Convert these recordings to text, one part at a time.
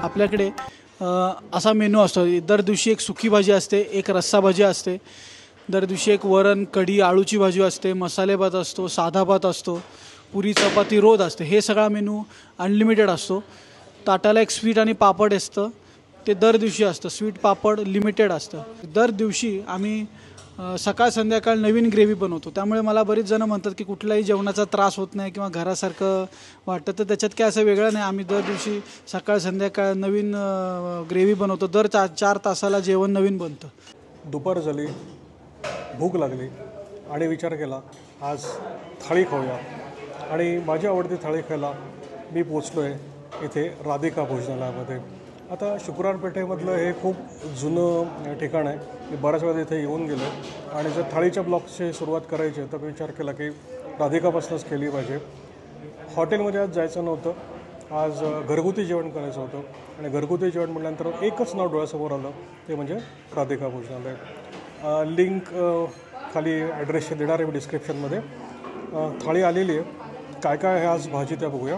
आपल्याकडे असा मेनू असतो। दर दिवशी एक सुकी भाजी असते, एक रस्सा भाजी असते, दर दिवशी एक वरण कढी आळूची भाजी असते, मसाले भात असतो, साधा भात असतो, पुरी चपाती रोज असते। हे सगळा मेनू अनलिमिटेड असतो। ताटाला एक स्वीट आणि पापड असतं, ते दर दिवशी असतं। स्वीट पापड लिमिटेड असतं। दर दिवशी आम्ही सकाळ संध्याकाळ नवीन ग्रेव्ही बनवतो। त्यामुळे मला बरीच जण म्हणतात की कुठलाही जेवणाचा त्रास होत नाही किंवा घरासारखं वाटतं, तर त्याच्यात काय असं वेगळं नाही। आम्ही दर दिवशी सकाळ संध्याकाळ नवीन ग्रेव्ही बनवतो। दर 4 तासाला जेवण नवीन बनतं। दुपार झाली, भूक लागली आणि विचार केला आज थाळी खाऊया, आणि माझी आवडती थाळी खायला मी पोचलो आहे इथे राधिका भोजनालयामध्ये। आता शुक्रवार पेठेमधलं हे खूप जुनं ठिकाण आहे। मी बऱ्याच वेळा इथे येऊन गेलो आणि जर थाळीच्या ब्लॉकची सुरुवात करायची तर मी विचार केला की राधिकापासूनच केली पाहिजे। हॉटेलमध्ये आज जायचं नव्हतं, आज घरगुती जेवण करायचं होतं, आणि घरगुती जेवण म्हटल्यानंतर एकच नाव डोळ्यासमोर आलं, ते म्हणजे राधिका भोजनालय। लिंक खाली ॲड्रेसचे देणार आहे मी डिस्क्रिप्शनमध्ये। थाळी आलेली आहे, काय काय आहे आज भाजी त्या बघूया।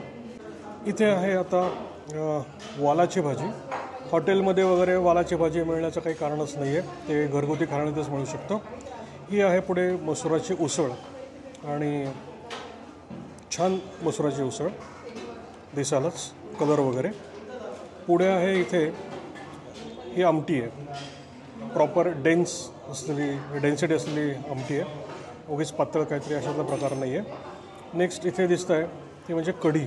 इथे आहे आता वालाची भाजी। हॉटेलमध्ये वगैरे वालाची भाजी मिळण्याचं काही कारणच नाही आहे, ते घरगुती खाण्यातच मिळू शकतं। ही आहे पुढे मसुराची उसळ, आणि छान मसुराची उसळ दिसायलाच, कलर वगैरे। पुढे आहे इथे ही आमटी आहे, प्रॉपर डेन्सिटी असलेली आमटी आहे, उगीच पातळ काहीतरी अशातला प्रकार नाही आहे। नेक्स्ट इथे दिसतं आहे ती म्हणजे कढी,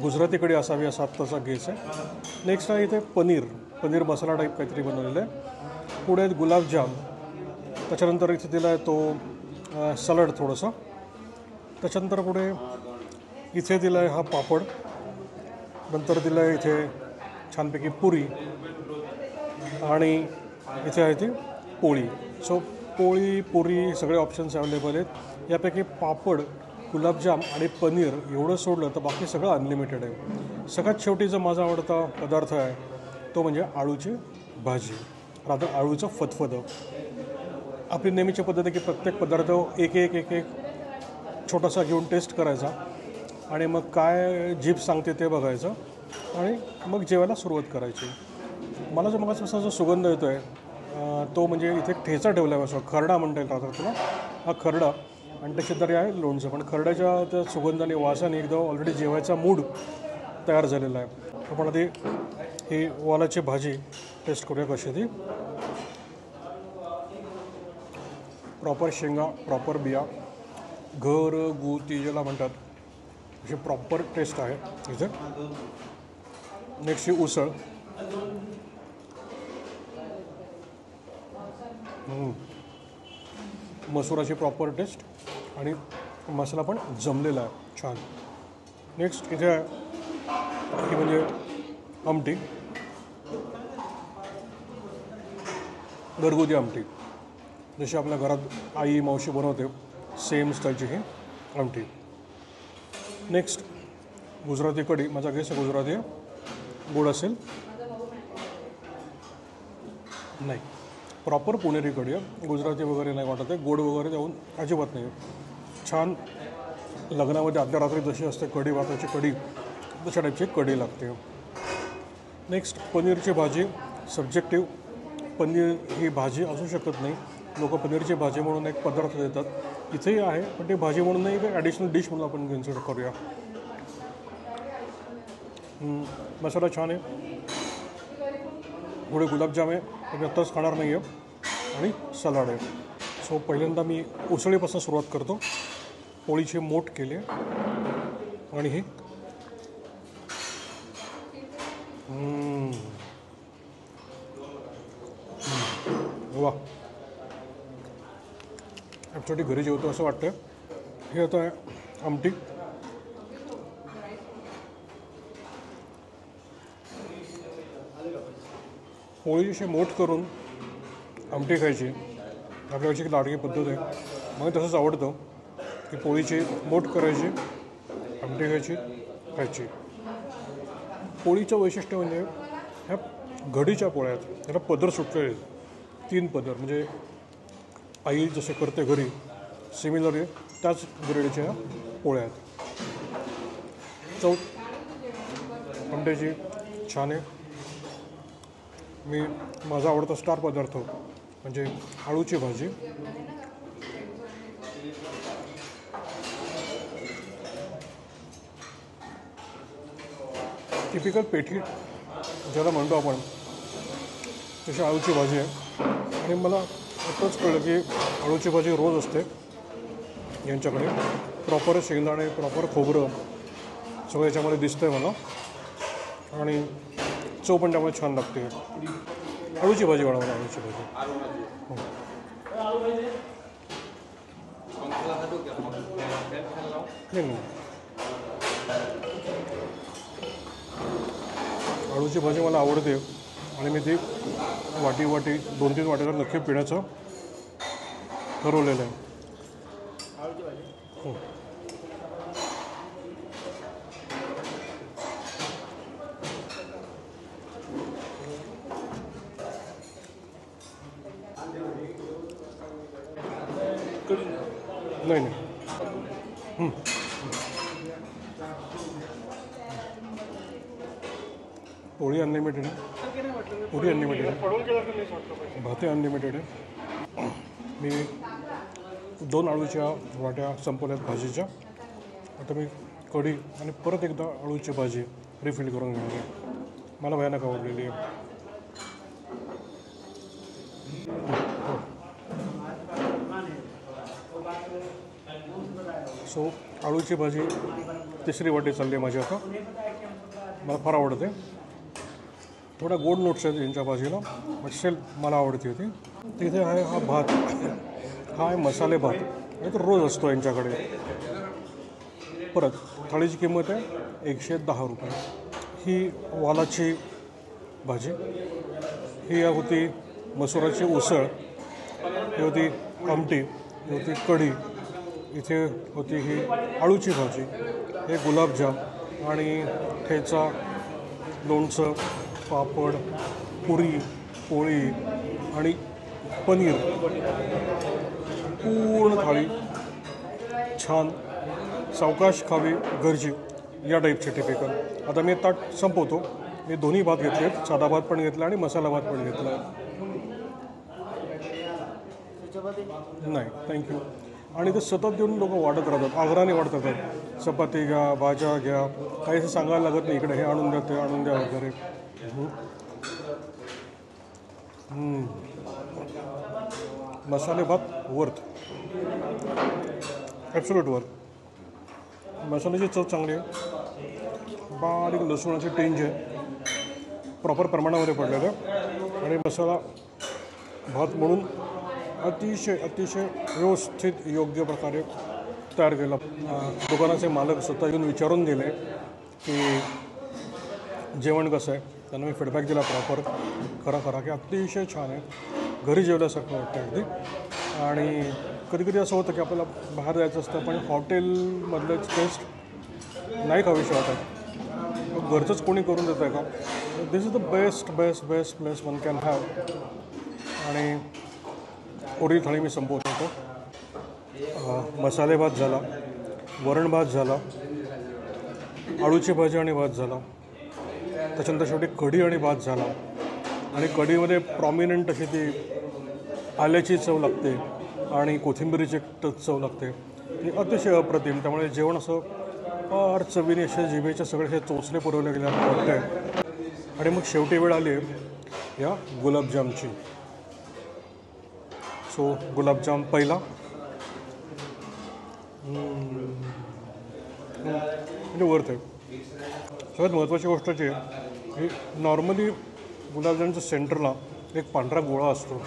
गुजराती कढी असावी असा आत्ताचा गेस आहे। नेक्स्ट आहे इथे पनीर मसाला टाईप काहीतरी बनवलेलं आहे। पुढे आहेत गुलाबजाम, त्याच्यानंतर इथे दिला आहे तो सलाड थोडंसं, त्याच्यानंतर पुढे इथे दिला आहे हा पापड, नंतर दिलं आहे इथे छानपैकी पुरी, आणि इथे आहे ती पोळी। सो पोळी पुरी सगळे ऑप्शन्स अवेलेबल आहेत। यापैकी पापड गुलाबजाम आणि पनीर एवढं सोडलं तर बाकी सगळं अनलिमिटेड आहे। सगळ्यात शेवटी जो माझा आवडता पदार्थ आहे तो म्हणजे आळूची भाजी, रादर आळूचं फतफदं। आपली नेहमीची पद्धत आहे की प्रत्येक पदार्थ एक एक एक एक छोटासा घेऊन टेस्ट करायचा, आणि मग काय जीभ सांगते ते बघायचं, आणि मग जेवायला सुरुवात करायची। मला जो मगाचा जो सुगंध येतो आहे तो म्हणजे इथे ठेचा ठेवला आहे, खरडा म्हणता येईल राहतात तुला, हा खरडा, आणि त्याची तरी आहे लोणचं। पण खरड्याच्या त्या सुगंधाने वासाने एकदम ऑलरेडी जेवायचा मूड तयार झालेला आहे। आपण आधी ही वालाची भाजी टेस्ट करूया कशी ती। प्रॉपर शेंगा, प्रॉपर बिया, घरगुती ज्याला म्हणतात अशी प्रॉपर टेस्ट आहे इथे। नेक्स्ट ही उसळ, मसुराची प्रॉपर टेस्ट, आणि मसाला पण जमलेला आहे छान। नेक्स्ट इथे ही म्हणजे आमटी, घरगुती आमटी, जशी आपल्या घरात आई मावशी बनवते सेम स्टाईलची ही आमटी। नेक्स्ट गुजराती कढी, माझा गेस गुजराती आहे, गोड असेल नाही, प्रॉपर पुणेरी कढी आहे, गुजराती वगैरे नाही वाटत आहे, गोड वगैरे जाऊन अजिबात नाही। छान लग्नामध्ये आदल्या रात्री जशी असते कढी भाताची कढी, तशा टाईपची कढी लागते। नेक्स्ट पनीरची भाजी, सब्जेक्टिव्ह, पनीर ही भाजी असू शकत नाही, लोक पनीरची भाजी म्हणून एक पदार्थ देतात, इथेही आहे, पण ती भाजी म्हणून नाही, एक ॲडिशनल डिश म्हणून आपण कन्सिडर करूया। मसाला छान आहे, पुढे गुलाबजाम आहे ते मी आत्ताच खाणार नाही आहे आणि सलाड आहे. सो पहिल्यांदा मी उसळीपासून सुरुवात करतो. पोळीचे मोठ केले आणि हे वा ॲक्च्युली घरी जेवतो असं वाटतं. हे आता आहे आमटी. पोळी अशी मोठ करून आमटी खायची आपल्याकडची एक लाडकी पद्धत आहे. मला तसंच आवडतं की पोळीची मोठ करायची, आमटी खायची. पोळीचं वैशिष्ट्य म्हणजे ह्या घडीच्या पोळ्या आहेत, त्याला पदर सुटलेले आहेत. 3 पदर म्हणजे आई जसे करते घरी सिमिलर त्याच ग्रेडच्या पोळ्या आहेत. चव आमट्याची छान आहे. मी माझा आवडता स्टार पदार्थ म्हणजे आळूची भाजी. टिपिकल पेठी ज्याला म्हणतो आपण तशी आळूची भाजी आहे. आणि मला आत्ताच कळलं की आळूची भाजी रोज असते यांच्याकडे. प्रॉपर शेंगदाणे, प्रॉपर खोबरं सगळं याच्यामध्ये दिसतं आहे मला. आणि चव पण त्यामुळे छान लागते. आळूची भाजी बनवणार, आळूची भाजी. नाही आळूची भाजी मला आवडते आणि मी ती वाटी 2-3 वाट्याला नक्की पिण्याचं ठरवलेलं आहे. नाही पोळी अनलिमिटेड आहे, पुरी अनलिमिटेड आहे, भाते अनलिमिटेड आहे. मी 2 आळूच्या वाट्या संपवल्यात भाजीच्या. आता मी कढी आणि परत एकदा आळूची भाजी रिफिल करून घेणार आहे. मला भयानक आवडलेली आहे. सो आळूची भाजी 3री वाटी चालली आहे माझी आता. मला फार आवडते. थोडा गोड नोट्स आहेत यांच्या भाजीला, बट स्टील मला आवडते ती. तिथे आहे हा भात, हा आहे मसाले भात आणि तो रोज असतो यांच्याकडे. परत थाळीची किंमत आहे 110 रुपये. ही वालाची भाजी, ही होती मसुराची उसळ, ही होती आमटी, ही होती कढी, इथे होती ही आळूची भाजी, हे गुलाबजाम आणि ठेचा, लोणचं, पापड, पुरी, पोळी आणि पनीर. पूर्ण थाळी छान, सावकाश खावी गरजी या टाईपचे टिपिकल. आता मी ताट संपवतो. मी दोन्ही भात घेतले, साधा भात पण घेतला आणि मसाला भात पण घेतला. नाही थँक्यू. आणि ते सतत देऊन लोक वाढत राहतात, आग्रहाने वाढत राहतात. चपाती घ्या, भाज्या घ्या, काही असं सांगायला लागत नाही, इकडे हे आणून द्या, ते आणून द्या वगैरे. मसाले भात वर्थ, ॲब्सोल्यूट वर्थ. मसाल्याची चव चांगली आहे, बारीक लसूणाची टेंज आहे, प्रॉपर प्रमाणामध्ये पडलेलं आहे. आणि मसाला भात म्हणून अतिशय व्यवस्थित योग्य प्रकारे तयार केला. दुकानाचे मालक स्वतः येऊन विचारून गेले की जेवण कसं आहे. त्यांना मी फीडबॅक दिला प्रॉपर खरा की अतिशय छान आहे, घरी जेवल्यासारखं वाटतं अगदी. आणि कधी असं होतं की आपल्याला बाहेर जायचं असतं पण हॉटेलमधलंच टेस्ट नाही खावीशी वाटत. घरचंच कोणी करून देतं आहे का. This is the best place one can have. आणि पुरी थाळी मी संपवत होतो. मसाले भात झाला, वरण भात झाला, आळूची भाजी आणि भात झाला, त्याच्यानंतर शेवटी कढी आणि भात झाला. आणि कढीमध्ये प्रॉमिनंट अशी ती आल्याची चव लागते आणि कोथिंबिरीची चव लागते, ती अतिशय अप्रतिम. त्यामुळे जेवण असं फार चवीने असे जिभेच्या सगळे हे चोचले पुरवले गेल्यानं वाटतं आहे. आणि मग शेवटी वेळ आली या गुलाबजामची. सो गुलाबजाम पहिला म्हणजे वर्थ आहे. सगळ्यात महत्त्वाची गोष्ट जी आहे ही नॉर्मली गुलाबजामच्या सेंटरला एक पांढरा गोळा असतो,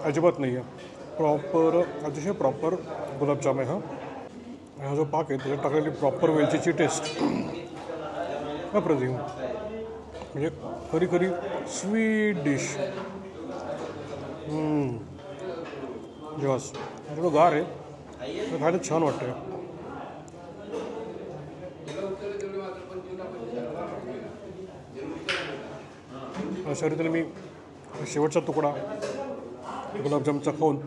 अजिबात नाही आहे. प्रॉपर अतिशय प्रॉपर गुलाबजाम आहे हा जो पाक आहे त्याच्यात टाकलेली प्रॉपर वेलचीची टेस्ट अप्रतिम. म्हणजे खरी खरी स्वीट डिश. जेव्हा गार आहे तर खायला छान वाटतं. अशा रीतीने मी शेवटचा तुकडा गुलाबजामचा खाऊन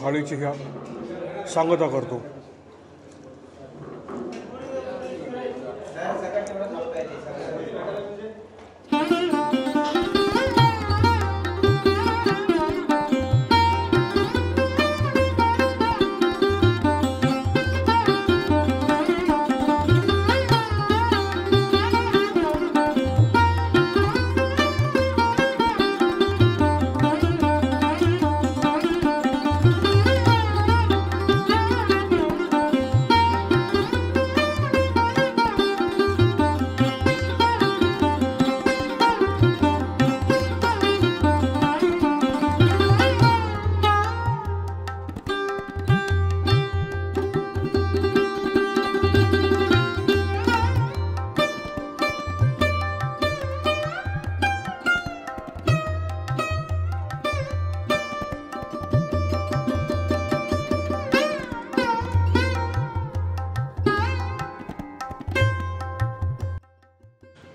थाळीची ह्या सांगता करतो.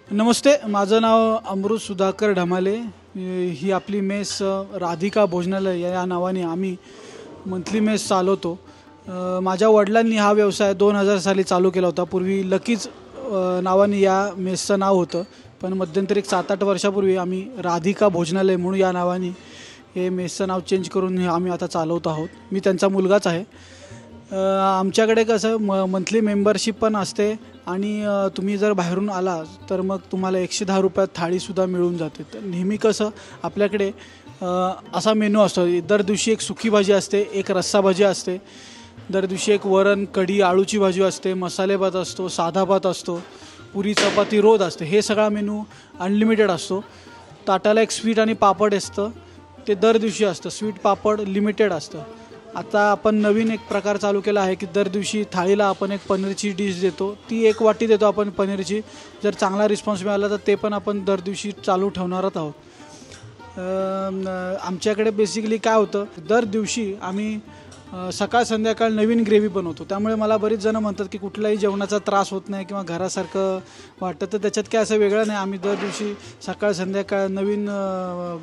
नमस्ते, माझं नाव अमृत सुधाकर ढमाले. ही आपली मेस राधिका भोजनालय या नावाने आम्ही मंथली मेस चालवतो. माझ्या वडिलांनी हा व्यवसाय 2000 साली चालू केला होता. पूर्वी लकीज नावाने या मेसचं नाव होतं, पण मध्यंतरी 7-8 वर्षापूर्वी आम्ही राधिका भोजनालय म्हणून या नावाने हे मेसचं नाव चेंज करून आम्ही आता चालवत आहोत. मी त्यांचा मुलगाच आहे. आमच्याकडे कसं मंथली मेंबरशिप पण असते आणि तुम्ही जर बाहेरून आला तर मग तुम्हाला 110 रुपयात थाळीसुद्धा मिळून जाते. तर नेहमी कसं आपल्याकडे असा मेनू असतो. दर दिवशी एक सुकी भाजी असते, एक रस्सा भाजी असते, दर दिवशी एक वरण कढी आळूची भाजी असते, मसाले भात असतो, साधा भात असतो, पुरी चपाती रोज असते. हे सगळा मेनू अनलिमिटेड असतो. ताटाला एक स्वीट आणि पापड असतं, ते दर दिवशी असतं. स्वीट पापड लिमिटेड असतं. आता आपण नवीन एक प्रकार चालू केला आहे की दर दिवशी थाळीला आपण एक पनीरची डिश देतो. ती एक वाटी देतो आपण पनीरची. जर चांगला रिस्पॉन्स मिळाला तर ते पण आपण दर दिवशी चालू ठेवणारच आहोत. आमच्याकडे बेसिकली काय होतं, दर दिवशी आम्ही सकाळ संध्याकाळ नवीन ग्रेव्ही बनवतो. त्यामुळे मला बरीच जणं म्हणतात की कुठलाही जेवणाचा त्रास होत नाही किंवा घरासारखं वाटतं. तर त्याच्यात काय असं वेगळं नाही. आम्ही दर दिवशी सकाळ संध्याकाळ नवीन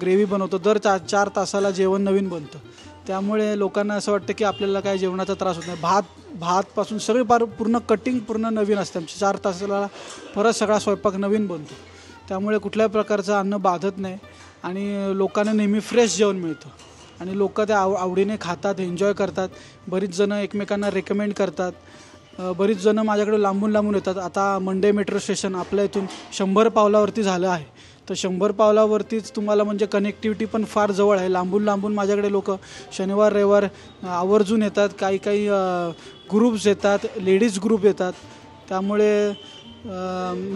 ग्रेव्ही बनवतो. दर 4 तासाला जेवण नवीन बनतं. त्यामुळे लोकांना असं वाटतं की आपल्याला काय जेवणाचा त्रास होत नाही. भातपासून सगळी पूर्ण कटिंग पूर्ण नवीन असते आमची. 4 तासाला परत सगळा स्वयंपाक नवीन बनतो. त्यामुळे कुठल्याही प्रकारचं अन्न बाधत नाही आणि लोकांना नेहमी फ्रेश जेवण मिळतं आणि लोक ते आवडीने खातात, एन्जॉय करतात. बरीच जणं एकमेकांना रेकमेंड करतात. बरीच जणं माझ्याकडे लांबून येतात. आता मंडे मेट्रो स्टेशन आपल्या इथून 100 पावलावरती झालं आहे. तर 100 पावलावरतीच तुम्हाला म्हणजे कनेक्टिव्हिटी पण फार जवळ आहे. लांबून माझ्याकडे लोक शनिवार रविवार आवर्जून येतात. काही ग्रुप्स येतात, लेडीज ग्रुप येतात. त्यामुळे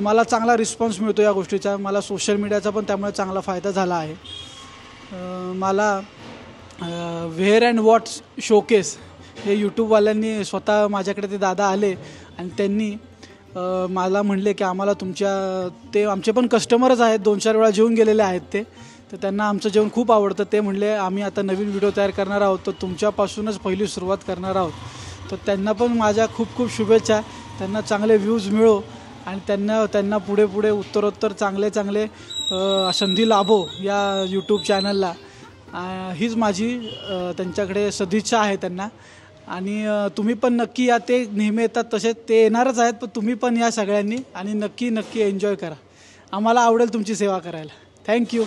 मला चांगला रिस्पॉन्स मिळतो या गोष्टीचा. मला सोशल मीडियाचा पण त्यामुळे चांगला फायदा झाला आहे. मला वेअर अँड वॉट्स शोकेस हे यूट्यूबवाल्यांनी स्वतः माझ्याकडे ते दादा आले आणि त्यांनी मला म्हणले की आम्हाला ते आमचे पण कस्टमरच आहेत, 2-4 वेळा जेवून गेलेले आहेत ते. तर त्यांना आमचं जेवण खूप आवडतं. ते म्हणले आम्ही आता नवीन व्हिडिओ तयार करणार आहोत, तर तुमच्यापासूनच पहिली सुरुवात करणार आहोत. तर त्यांना पण माझ्या खूप शुभेच्छा. त्यांना चांगले व्ह्यूज मिळो आणि त्यांना पुढे उत्तरोत्तर चांगले संधी लाभो या यूट्यूब चॅनलला. हीच माझी त्यांच्याकडे सदिच्छा आहे त्यांना. आणि तुम्ही पण नक्की या. ते नेहमी येतात तसे ते येणारच आहेत, पण तुम्ही पण या सगळ्यांनी आणि नक्की एन्जॉय करा. आम्हाला आवडेल तुमची सेवा करायला. थँक्यू.